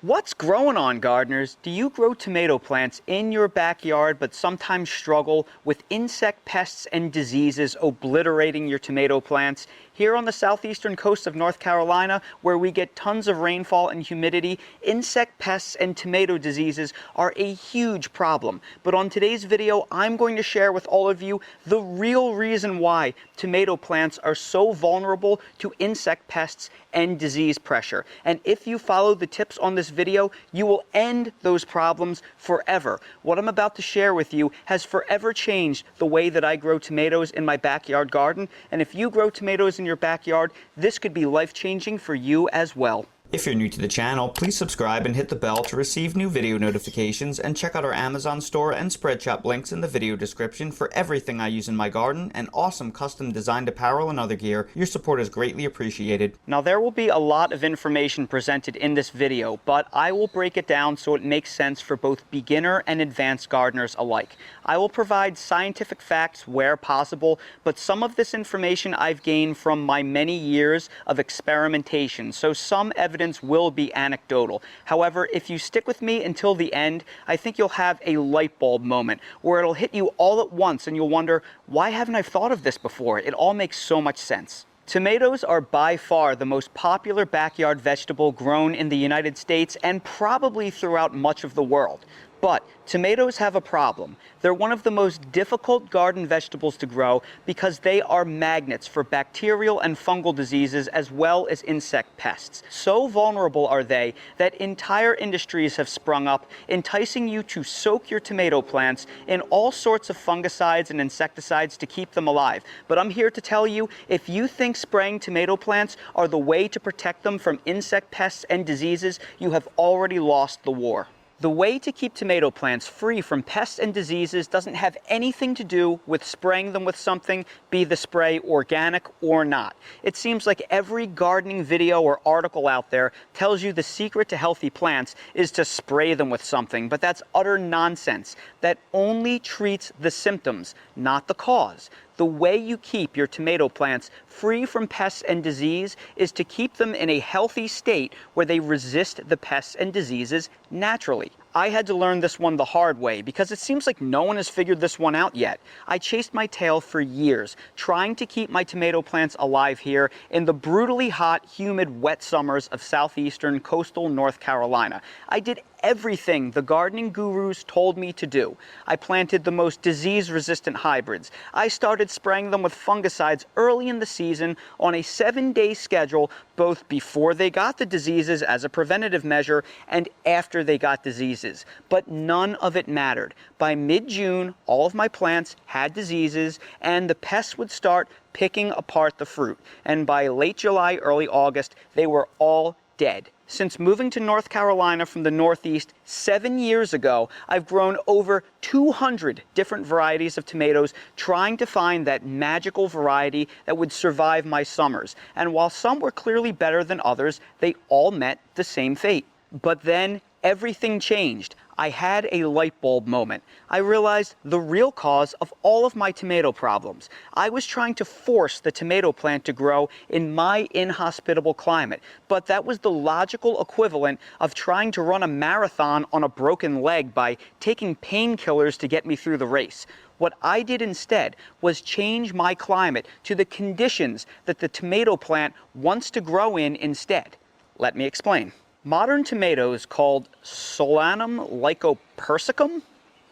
What's growing on, gardeners? Do you grow tomato plants in your backyard but sometimes struggle with insect pests and diseases obliterating your tomato plants? Here on the southeastern coast of North Carolina, where we get tons of rainfall and humidity, insect pests and tomato diseases are a huge problem. But on today's video, I'm going to share with all of you the real reason why tomato plants are so vulnerable to insect pests and disease pressure. And if you follow the tips on this video, you will end those problems forever. What I'm about to share with you has forever changed the way that I grow tomatoes in my backyard garden. And if you grow tomatoes in your backyard, this could be life-changing for you as well. If you're new to the channel, please subscribe and hit the bell to receive new video notifications, and check out our Amazon store and Spreadshop links in the video description for everything I use in my garden and awesome custom designed apparel and other gear. Your support is greatly appreciated. Now there will be a lot of information presented in this video, but I will break it down so it makes sense for both beginner and advanced gardeners alike. I will provide scientific facts where possible, but some of this information I've gained from my many years of experimentation, so some evidence will be anecdotal. However, if you stick with me until the end, I think you'll have a light bulb moment where it'll hit you all at once and you'll wonder, why haven't I thought of this before? It all makes so much sense. Tomatoes are by far the most popular backyard vegetable grown in the United States and probably throughout much of the world. But tomatoes have a problem. They're one of the most difficult garden vegetables to grow because they are magnets for bacterial and fungal diseases as well as insect pests. So vulnerable are they that entire industries have sprung up, enticing you to soak your tomato plants in all sorts of fungicides and insecticides to keep them alive. But I'm here to tell you, if you think spraying tomato plants are the way to protect them from insect pests and diseases, you have already lost the war. The way to keep tomato plants free from pests and diseases doesn't have anything to do with spraying them with something, be the spray organic or not. It seems like every gardening video or article out there tells you the secret to healthy plants is to spray them with something, but that's utter nonsense. That only treats the symptoms, not the cause. The way you keep your tomato plants free from pests and disease is to keep them in a healthy state where they resist the pests and diseases naturally. I had to learn this one the hard way because it seems like no one has figured this one out yet. I chased my tail for years, trying to keep my tomato plants alive here in the brutally hot, humid, wet summers of southeastern coastal North Carolina. I did everything the gardening gurus told me to do. I planted the most disease-resistant hybrids. I started spraying them with fungicides early in the season on a 7-day schedule, both before they got the diseases as a preventative measure and after they got diseases. But none of it mattered. By mid-June, all of my plants had diseases and the pests would start picking apart the fruit. And by late July, early August, they were all dead. Since moving to North Carolina from the Northeast 7 years ago, I've grown over 200 different varieties of tomatoes, trying to find that magical variety that would survive my summers. And while some were clearly better than others, they all met the same fate. But then everything changed. I had a light bulb moment. I realized the real cause of all of my tomato problems. I was trying to force the tomato plant to grow in my inhospitable climate, but that was the logical equivalent of trying to run a marathon on a broken leg by taking painkillers to get me through the race. What I did instead was change my climate to the conditions that the tomato plant wants to grow in instead. Let me explain. Modern tomatoes called Solanum lycopersicum,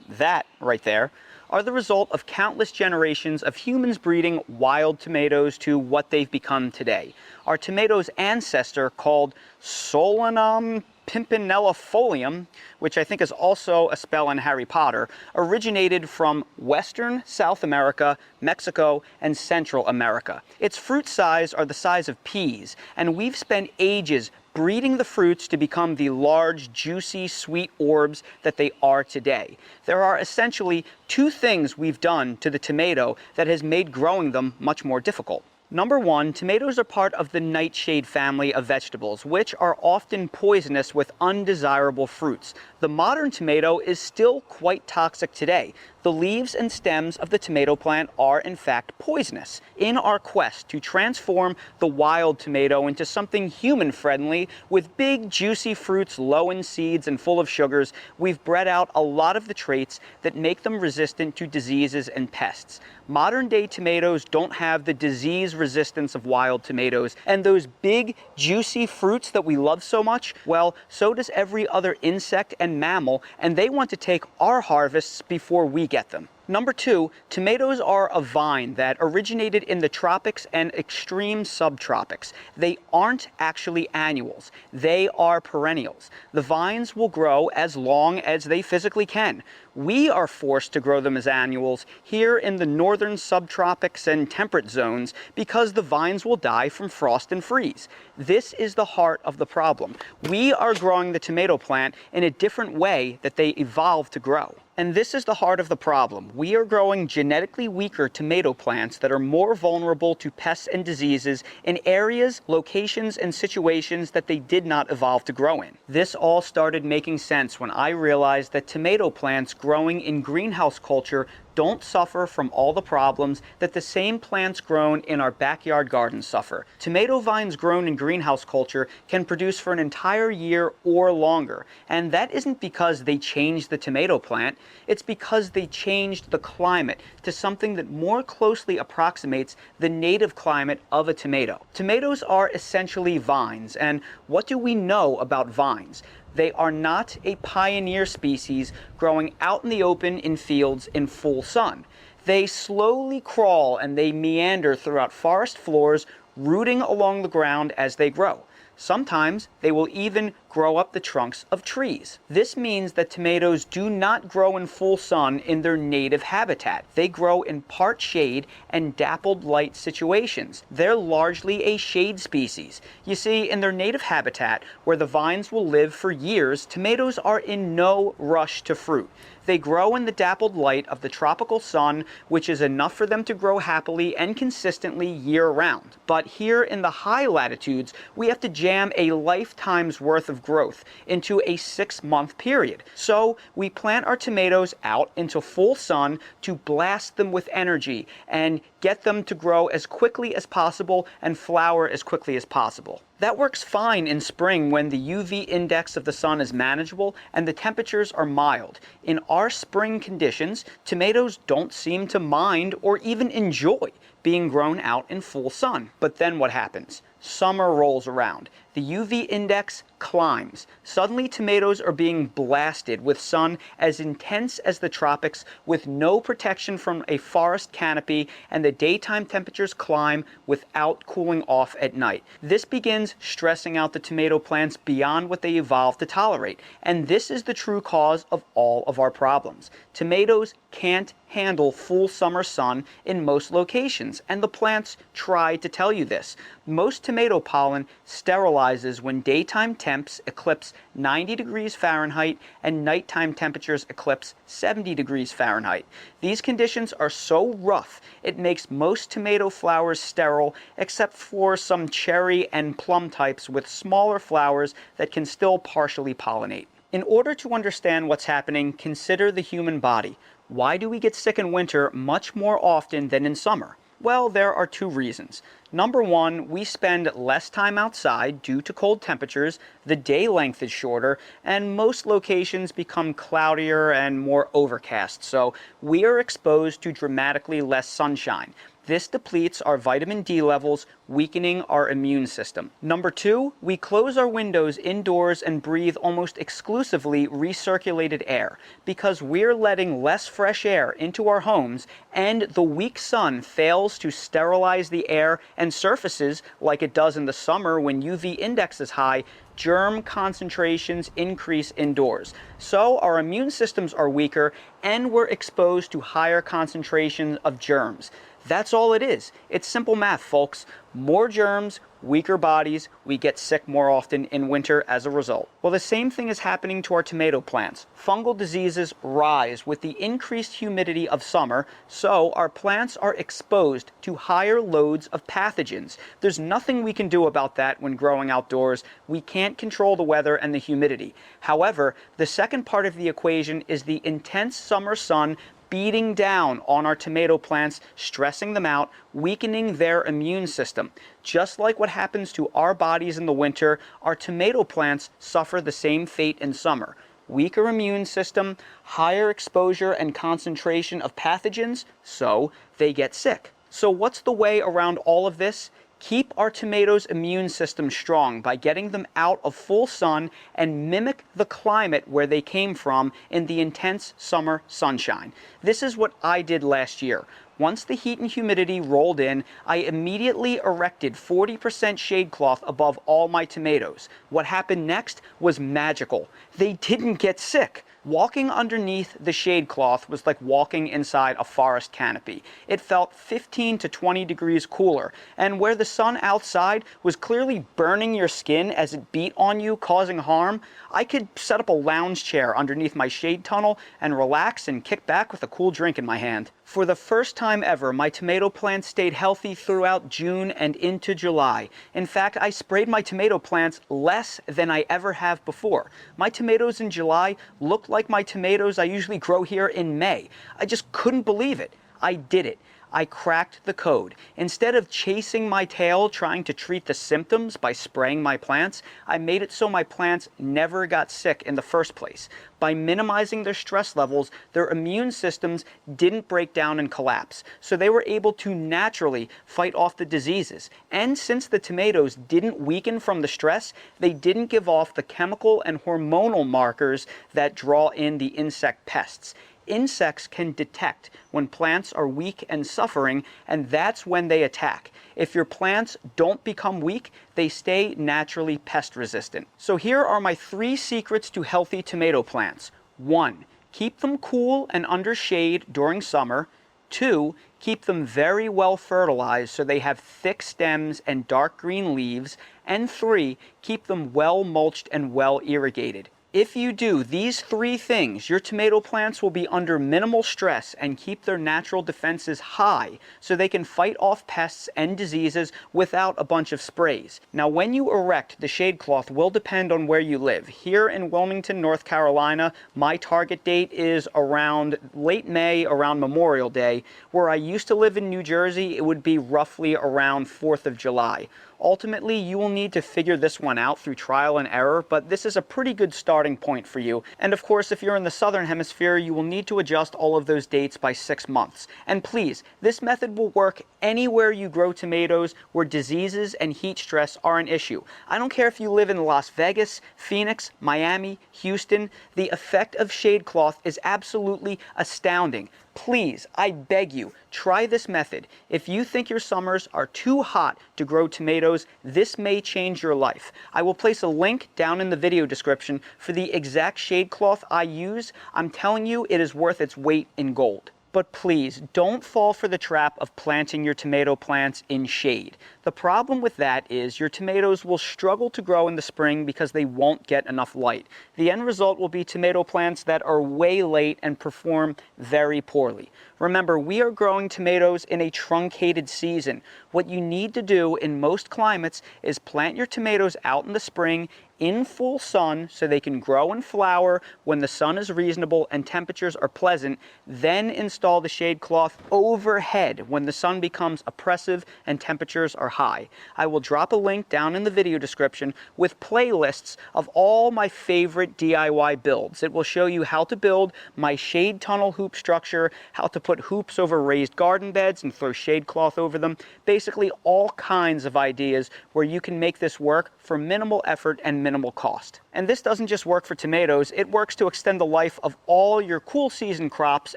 that right there, are the result of countless generations of humans breeding wild tomatoes to what they've become today. Our tomatoes' ancestor, called Solanum pimpinellifolium, which I think is also a spell in Harry Potter, originated from Western South America, Mexico, and Central America. Its fruit size are the size of peas, and we've spent ages breeding the fruits to become the large, juicy, sweet orbs that they are today. There are essentially two things we've done to the tomato that has made growing them much more difficult. Number one, tomatoes are part of the nightshade family of vegetables, which are often poisonous with undesirable fruits. The modern tomato is still quite toxic today. The leaves and stems of the tomato plant are in fact poisonous. In our quest to transform the wild tomato into something human-friendly with big juicy fruits low in seeds and full of sugars, we've bred out a lot of the traits that make them resistant to diseases and pests. Modern-day tomatoes don't have the disease resistance of wild tomatoes, and those big, juicy fruits that we love so much, well, so does every other insect and mammal, and they want to take our harvests before we get them. Number 2, tomatoes are a vine that originated in the tropics and extreme subtropics. They aren't actually annuals. They are perennials. The vines will grow as long as they physically can. We are forced to grow them as annuals here in the northern subtropics and temperate zones because the vines will die from frost and freeze. This is the heart of the problem. We are growing the tomato plant in a different way that they evolved to grow. And this is the heart of the problem. We are growing genetically weaker tomato plants that are more vulnerable to pests and diseases in areas, locations, and situations that they did not evolve to grow in. This all started making sense when I realized that tomato plants growing in greenhouse culture don't suffer from all the problems that the same plants grown in our backyard gardens suffer. Tomato vines grown in greenhouse culture can produce for an entire year or longer, and that isn't because they changed the tomato plant, it's because they changed the climate to something that more closely approximates the native climate of a tomato. Tomatoes are essentially vines, and what do we know about vines? They are not a pioneer species growing out in the open in fields in full sun. They slowly crawl and they meander throughout forest floors, rooting along the ground as they grow. Sometimes they will even grow up the trunks of trees. This means that tomatoes do not grow in full sun in their native habitat. They grow in part shade and dappled light situations. They're largely a shade species. You see, in their native habitat, where the vines will live for years, tomatoes are in no rush to fruit. They grow in the dappled light of the tropical sun, which is enough for them to grow happily and consistently year-round. But here in the high latitudes, we have to jam a lifetime's worth of growth into a 6-month period. So we plant our tomatoes out into full sun to blast them with energy and get them to grow as quickly as possible and flower as quickly as possible. That works fine in spring when the UV index of the sun is manageable and the temperatures are mild. In our spring conditions, tomatoes don't seem to mind or even enjoy being grown out in full sun. But then what happens? Summer rolls around. The UV index climbs. Suddenly tomatoes are being blasted with sun as intense as the tropics with no protection from a forest canopy, and the daytime temperatures climb without cooling off at night. This begins stressing out the tomato plants beyond what they evolved to tolerate, and this is the true cause of all of our problems. Tomatoes can't handle full summer sun in most locations, and the plants try to tell you this. Most tomato pollen sterilizes when daytime temps eclipse 90 degrees Fahrenheit and nighttime temperatures eclipse 70 degrees Fahrenheit. These conditions are so rough, it makes most tomato flowers sterile, except for some cherry and plum types with smaller flowers that can still partially pollinate. In order to understand what's happening, consider the human body. Why do we get sick in winter much more often than in summer? Well, there are 2 reasons. Number 1, we spend less time outside due to cold temperatures, the day length is shorter, and most locations become cloudier and more overcast, so we are exposed to dramatically less sunshine. This depletes our vitamin D levels, weakening our immune system. Number 2, we close our windows indoors and breathe almost exclusively recirculated air because we're letting less fresh air into our homes, and the weak sun fails to sterilize the air and surfaces like it does in the summer when UV index is high. Germ concentrations increase indoors. So our immune systems are weaker and we're exposed to higher concentrations of germs. That's all it is. It's simple math, folks. More germs, weaker bodies, we get sick more often in winter as a result. Well, the same thing is happening to our tomato plants. Fungal diseases rise with the increased humidity of summer, so our plants are exposed to higher loads of pathogens. There's nothing we can do about that when growing outdoors. We can't control the weather and the humidity. However, the second part of the equation is the intense summer sun beating down on our tomato plants, stressing them out, weakening their immune system. Just like what happens to our bodies in the winter, our tomato plants suffer the same fate in summer. Weaker immune system, higher exposure and concentration of pathogens, so they get sick. So what's the way around all of this? Keep our tomatoes' immune system strong by getting them out of full sun and mimic the climate where they came from in the intense summer sunshine. This is what I did last year. Once the heat and humidity rolled in, I immediately erected 40% shade cloth above all my tomatoes. What happened next was magical. They didn't get sick. Walking underneath the shade cloth was like walking inside a forest canopy. It felt 15 to 20 degrees cooler, and where the sun outside was clearly burning your skin as it beat on you, causing harm, I could set up a lounge chair underneath my shade tunnel and relax and kick back with a cool drink in my hand. For the first time ever, my tomato plants stayed healthy throughout June and into July. In fact, I sprayed my tomato plants less than I ever have before. My tomatoes in July looked like my tomatoes I usually grow here in May. I just couldn't believe it. I did it. I cracked the code. Instead of chasing my tail trying to treat the symptoms by spraying my plants, I made it so my plants never got sick in the first place. By minimizing their stress levels, their immune systems didn't break down and collapse, so they were able to naturally fight off the diseases. And since the tomatoes didn't weaken from the stress, they didn't give off the chemical and hormonal markers that draw in the insect pests. Insects can detect when plants are weak and suffering, and that's when they attack. If your plants don't become weak, they stay naturally pest resistant. So here are my 3 secrets to healthy tomato plants. 1. Keep them cool and under shade during summer. 2. Keep them very well fertilized so they have thick stems and dark green leaves. And 3. Keep them well mulched and well irrigated. If you do these 3 things, your tomato plants will be under minimal stress and keep their natural defenses high so they can fight off pests and diseases without a bunch of sprays. Now, when you erect the shade cloth will depend on where you live. Here in Wilmington, North Carolina, my target date is around late May, around Memorial Day. Where I used to live in New Jersey, it would be roughly around 4th of July. Ultimately, you will need to figure this one out through trial and error, but this is a pretty good starting point for you. And of course, if you're in the southern hemisphere, you will need to adjust all of those dates by 6 months. And please, this method will work anywhere you grow tomatoes where diseases and heat stress are an issue. I don't care if you live in Las Vegas, Phoenix, Miami, Houston, the effect of shade cloth is absolutely astounding. Please, I beg you, try this method. If you think your summers are too hot to grow tomatoes, this may change your life. I will place a link down in the video description for the exact shade cloth I use. I'm telling you, it is worth its weight in gold. But please, don't fall for the trap of planting your tomato plants in shade. The problem with that is your tomatoes will struggle to grow in the spring because they won't get enough light. The end result will be tomato plants that are way late and perform very poorly. Remember, we are growing tomatoes in a truncated season. What you need to do in most climates is plant your tomatoes out in the spring in full sun so they can grow and flower when the sun is reasonable and temperatures are pleasant, then install the shade cloth overhead when the sun becomes oppressive and temperatures are high. I will drop a link down in the video description with playlists of all my favorite DIY builds. It will show you how to build my shade tunnel hoop structure, how to put hoops over raised garden beds and throw shade cloth over them, basically all kinds of ideas where you can make this work for minimal effort and minimal cost. And this doesn't just work for tomatoes, it works to extend the life of all your cool season crops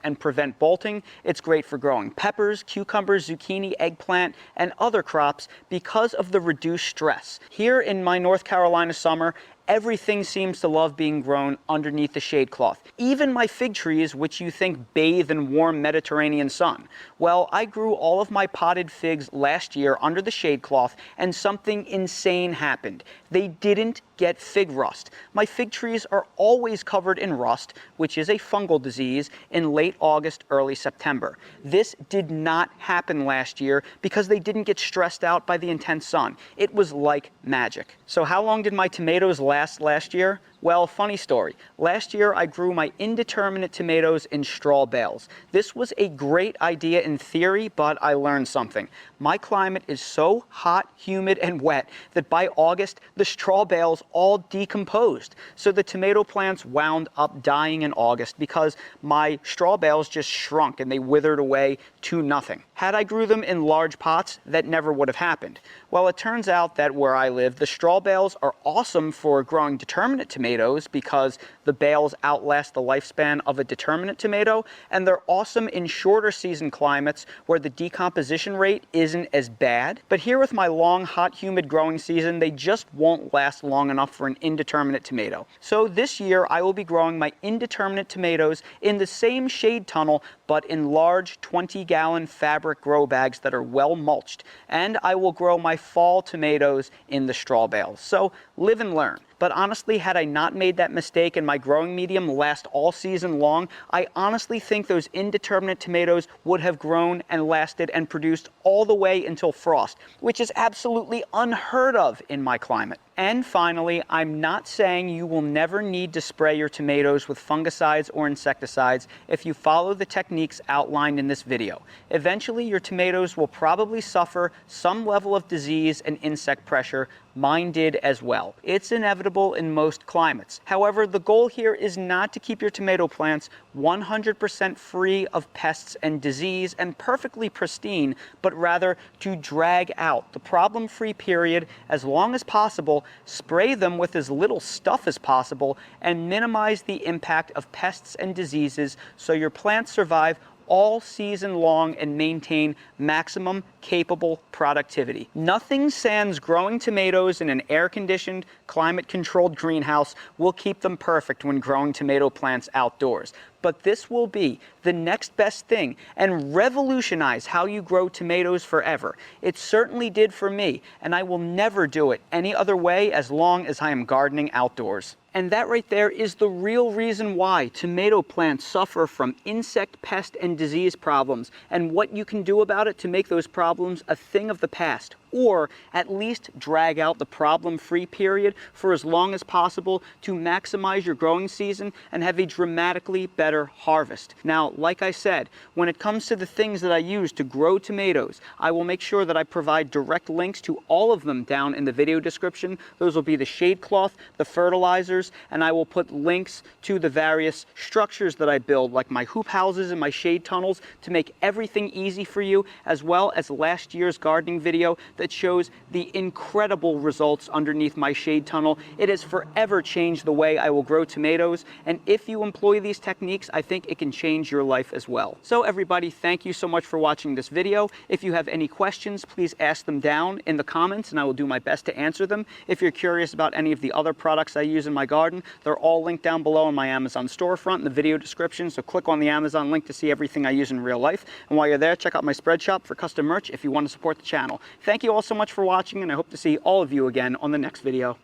and prevent bolting. It's great for growing peppers, cucumbers, zucchini, eggplant, and other crops because of the reduced stress. Here in my North Carolina summer, everything seems to love being grown underneath the shade cloth. Even my fig trees, which you think bathe in warm Mediterranean sun. Well, I grew all of my potted figs last year under the shade cloth, and something insane happened. They didn't get fig rust. My fig trees are always covered in rust, which is a fungal disease, in late August, early September. This did not happen last year because they didn't get stressed out by the intense sun. It was like magic. So how long did my tomatoes last year? Well, funny story. Last year I grew my indeterminate tomatoes in straw bales. This was a great idea in theory, but I learned something. My climate is so hot, humid, and wet that by August the straw bales all decomposed. So the tomato plants wound up dying in August because my straw bales just shrunk and they withered away to nothing. Had I grew them in large pots, that never would have happened. Well, it turns out that where I live, the straw bales are awesome for growing determinate tomatoes because the bales outlast the lifespan of a determinate tomato, and they're awesome in shorter season climates where the decomposition rate isn't as bad. But here with my long, hot, humid growing season, they just won't last long enough for an indeterminate tomato. So this year, I will be growing my indeterminate tomatoes in the same shade tunnel, but in large 20-gallon fabric grow bags that are well mulched. And I will grow my fall tomatoes in the straw bales. So live and learn. But honestly, had I not made that mistake and my growing medium last all season long, I honestly think those indeterminate tomatoes would have grown and lasted and produced all the way until frost, which is absolutely unheard of in my climate. And finally, I'm not saying you will never need to spray your tomatoes with fungicides or insecticides if you follow the techniques outlined in this video. Eventually, your tomatoes will probably suffer some level of disease and insect pressure. Mine did as well. It's inevitable in most climates. However, the goal here is not to keep your tomato plants 100% free of pests and disease and perfectly pristine, but rather to drag out the problem-free period as long as possible, spray them with as little stuff as possible, and minimize the impact of pests and diseases so your plants survive all season long and maintain maximum capable productivity. Nothing sans growing tomatoes in an air-conditioned, climate-controlled greenhouse will keep them perfect when growing tomato plants outdoors. But this will be the next best thing and revolutionize how you grow tomatoes forever. It certainly did for me, and I will never do it any other way as long as I am gardening outdoors. And that right there is the real reason why tomato plants suffer from insect, pest, and disease problems, and what you can do about it to make those problems a thing of the past, or at least drag out the problem-free period for as long as possible to maximize your growing season and have a dramatically better harvest. Now, like I said, when it comes to the things that I use to grow tomatoes, I will make sure that I provide direct links to all of them down in the video description. Those will be the shade cloth, the fertilizers, and I will put links to the various structures that I build, like my hoop houses and my shade tunnels, to make everything easy for you, as well as last year's gardening video that shows the incredible results underneath my shade tunnel. It has forever changed the way I will grow tomatoes, and if you employ these techniques, I think it can change your life as well. So everybody, thank you so much for watching this video. If you have any questions, please ask them down in the comments and I will do my best to answer them. If you're curious about any of the other products I use in my garden, they're all linked down below in my Amazon storefront in the video description, so click on the Amazon link to see everything I use in real life. And while you're there, check out my spread shop for custom merch if you want to support the channel. Thank you all so much for watching, and I hope to see all of you again on the next video.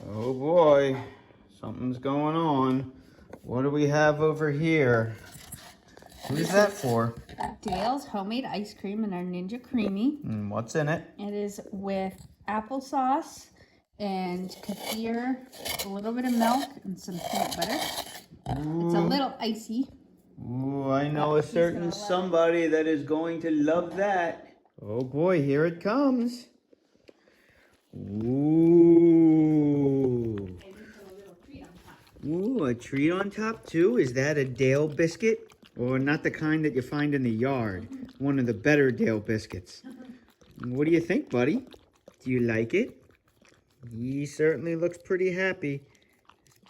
Oh boy, something's going on. What do we have over here? Who's that for? Dale's homemade ice cream in our Ninja Creamy. And what's in it? It is with applesauce and kefir, a little bit of milk, and some peanut butter. Ooh. It's a little icy. Ooh, I know a certain somebody that is going to love that. Oh boy, here it comes. Ooh. Ooh, a treat on top too? Is that a Dale biscuit? Or not the kind that you find in the yard? One of the better Dale biscuits. What do you think, buddy? Do you like it? He certainly looks pretty happy.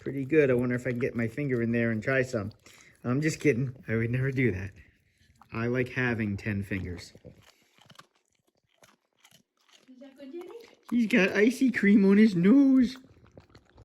Pretty good. I wonder if I can get my finger in there and try some. I'm just kidding. I would never do that. I like having 10 fingers. Is that good, Daddy? He's got icy cream on his nose.